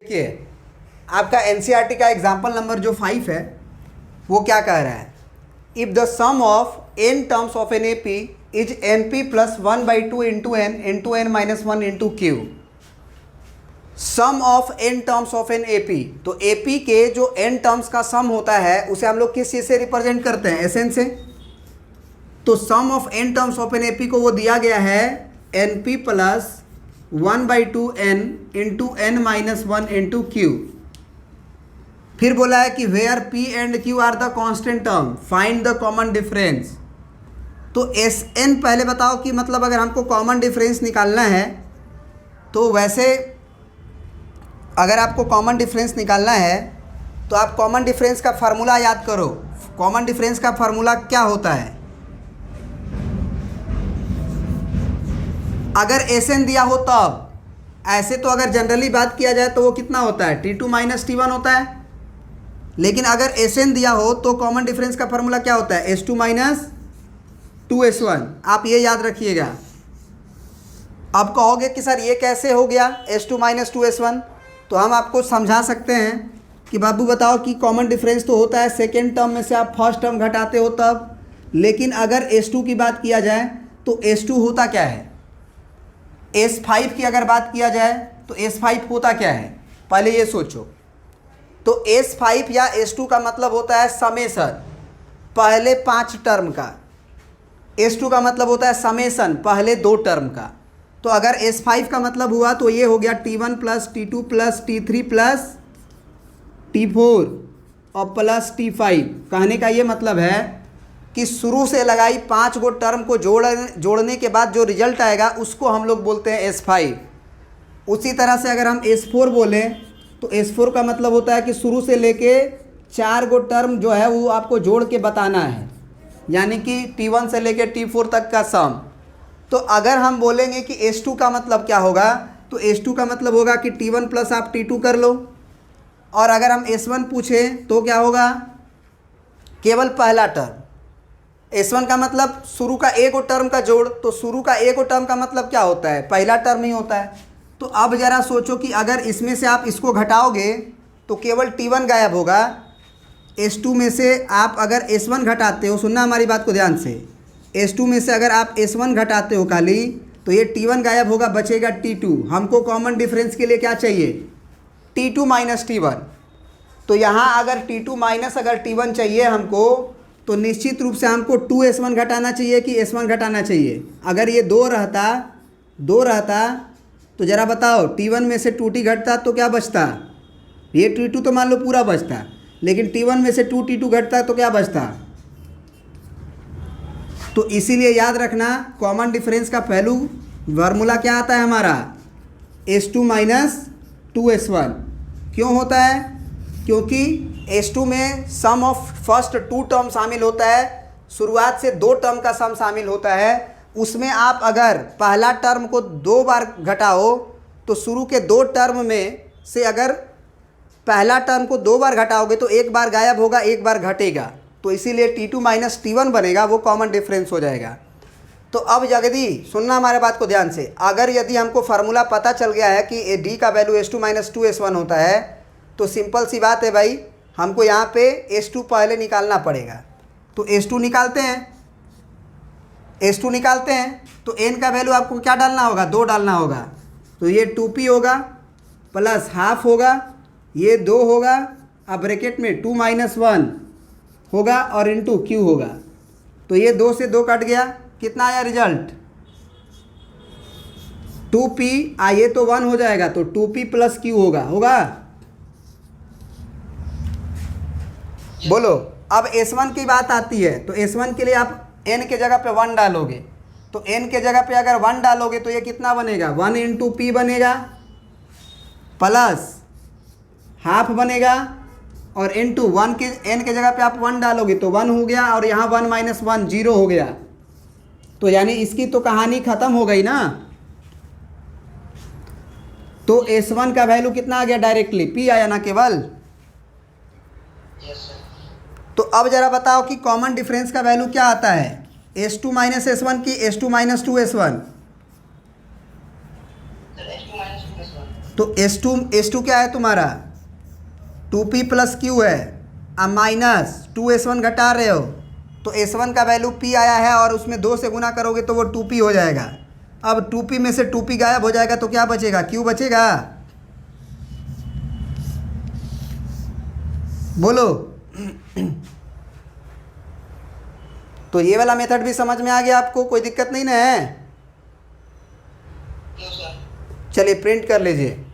देखिए आपका एनसीईआरटी का एग्जाम्पल नंबर जो 5 है वो क्या कह रहा है, if the sum of n terms of an A P is n P plus 1/2 into n minus 1 into q. Sum of n terms of an A P, तो ए पी के जो एन टर्म्स का सम होता है उसे हम लोग किस चीज़ से रिप्रेजेंट करते हैं, एस एन से। तो sum of n terms of an A P को वो दिया गया है n P plus 1/2 n into n minus 1 into q. फिर बोला है कि where p and q are the constant term find the common difference. तो एस एन पहले बताओ कि मतलब अगर हमको कॉमन डिफरेंस निकालना है तो वैसे अगर आपको कॉमन डिफरेंस निकालना है तो आप कॉमन डिफरेंस का फार्मूला याद करो। कॉमन डिफरेंस का फार्मूला क्या होता है, अगर एस एन दिया हो तब, ऐसे तो अगर जनरली बात किया जाए तो वो कितना होता है, T2 माइनस T1 होता है। लेकिन अगर एस एन दिया हो तो कॉमन डिफरेंस का फार्मूला क्या होता है, S2 माइनस 2S1। आप ये याद रखिएगा। अब कहोगे कि सर ये कैसे हो गया S2 माइनस 2S1, तो हम आपको समझा सकते हैं कि बाबू बताओ कि कॉमन डिफरेंस तो होता है सेकेंड टर्म में से आप फर्स्ट टर्म घटाते हो तब। लेकिन अगर S2 की बात किया जाए तो S2 होता क्या है, S5 की अगर बात किया जाए तो S5 होता क्या है, पहले ये सोचो। तो S5 या S2 का मतलब होता है समेसन पहले 5 टर्म का, S2 का मतलब होता है समेसन पहले 2 टर्म का। तो अगर S5 का मतलब हुआ तो ये हो गया T1 plus T2 plus T3 plus T4 और प्लस T5। कहने का ये मतलब है कि शुरू से लगाई 5 गो टर्म को जोड़ने के बाद जो रिजल्ट आएगा उसको हम लोग बोलते हैं S5। उसी तरह से अगर हम S4 बोलें तो S4 का मतलब होता है कि शुरू से लेके 4 गो टर्म जो है वो आपको जोड़ के बताना है, यानी कि T1 से लेके T4 तक का सम। तो अगर हम बोलेंगे कि S2 का मतलब क्या होगा, तो S2 का मतलब होगा कि T1 प्लस आप T2 कर लो। और अगर हम S1 पूछें तो क्या होगा, केवल पहला टर्म। S1 का मतलब शुरू का एक और टर्म का जोड़, तो शुरू का एक और टर्म का मतलब क्या होता है, पहला टर्म ही होता है। तो अब ज़रा सोचो कि अगर इसमें से आप इसको घटाओगे तो केवल T1 गायब होगा। S2 में से आप अगर S1 घटाते हो, सुनना हमारी बात को ध्यान से, S2 में से अगर आप S1 घटाते हो खाली तो ये T1 गायब होगा, बचेगा T2। हमको कॉमन डिफरेंस के लिए क्या चाहिए, T2 माइनस T1। तो यहाँ अगर T2 माइनस अगर T1 चाहिए हमको, तो निश्चित रूप से हमको 2S1 घटाना चाहिए कि S1 घटाना चाहिए। अगर ये 2 रहता तो ज़रा बताओ T1 में से 2T घटता तो क्या बचता, ये T2 तो मान लो पूरा बचता, लेकिन T1 में से 2T2 घटता तो क्या बचता। तो इसीलिए याद रखना कॉमन डिफरेंस का पहलू फार्मूला क्या आता है हमारा, S2 माइनस 2S1। क्यों होता है, क्योंकि S2 में सम ऑफ फर्स्ट 2 टर्म शामिल होता है, शुरुआत से 2 टर्म का सम शामिल होता है। उसमें आप अगर पहला टर्म को 2 बार घटाओ तो शुरू के 2 टर्म में से अगर पहला टर्म को 2 बार घटाओगे तो 1 बार गायब होगा, 1 बार घटेगा। तो इसीलिए T2 माइनस T1 बनेगा, वो कॉमन डिफरेंस हो जाएगा। तो अब जगदी सुनना हमारे बात को ध्यान से, अगर यदि हमको फार्मूला पता चल गया है कि D का वैल्यू S2 माइनस 2S1 होता है, तो सिंपल सी बात है भाई, हमको यहाँ पे S2 पहले निकालना पड़ेगा। तो S2 निकालते हैं, तो n का वैल्यू आपको क्या डालना होगा, 2 डालना होगा। तो ये 2p होगा प्लस हाफ होगा, ये 2 होगा, अब ब्रैकेट में 2 माइनस 1 होगा और इंटू q होगा। तो ये 2 से 2 कट गया, कितना आया रिजल्ट, 2p। ये तो 1 हो जाएगा, तो 2p प्लस q होगा। बोलो। अब S1 की बात आती है, तो S1 के लिए आप n के जगह पे 1 डालोगे। तो n के जगह पे अगर 1 डालोगे तो ये कितना बनेगा, 1 इंटू p बनेगा प्लस हाफ बनेगा, और इंटू 1 के n के जगह पे आप 1 डालोगे तो 1 हो गया, और यहाँ 1 माइनस 1 0 हो गया। तो यानी इसकी तो कहानी ख़त्म हो गई ना। तो S1 का वैल्यू कितना आ गया, डायरेक्टली p आया ना केवल। तो अब ज़रा बताओ कि कॉमन डिफरेंस का वैल्यू क्या आता है, S2 माइनस S1 की S2 माइनस 2S1। तो S2 क्या है तुम्हारा 2p प्लस क्यू है, अब माइनस 2s1 घटा रहे हो तो s1 का वैल्यू p आया है और उसमें 2 से गुना करोगे तो वो 2p हो जाएगा। अब 2p में से 2p गायब हो जाएगा तो क्या बचेगा, q बचेगा। बोलो। तो ये वाला मेथड भी समझ में आ गया आपको, कोई दिक्कत नहीं ना है। चलिए प्रिंट कर लीजिए।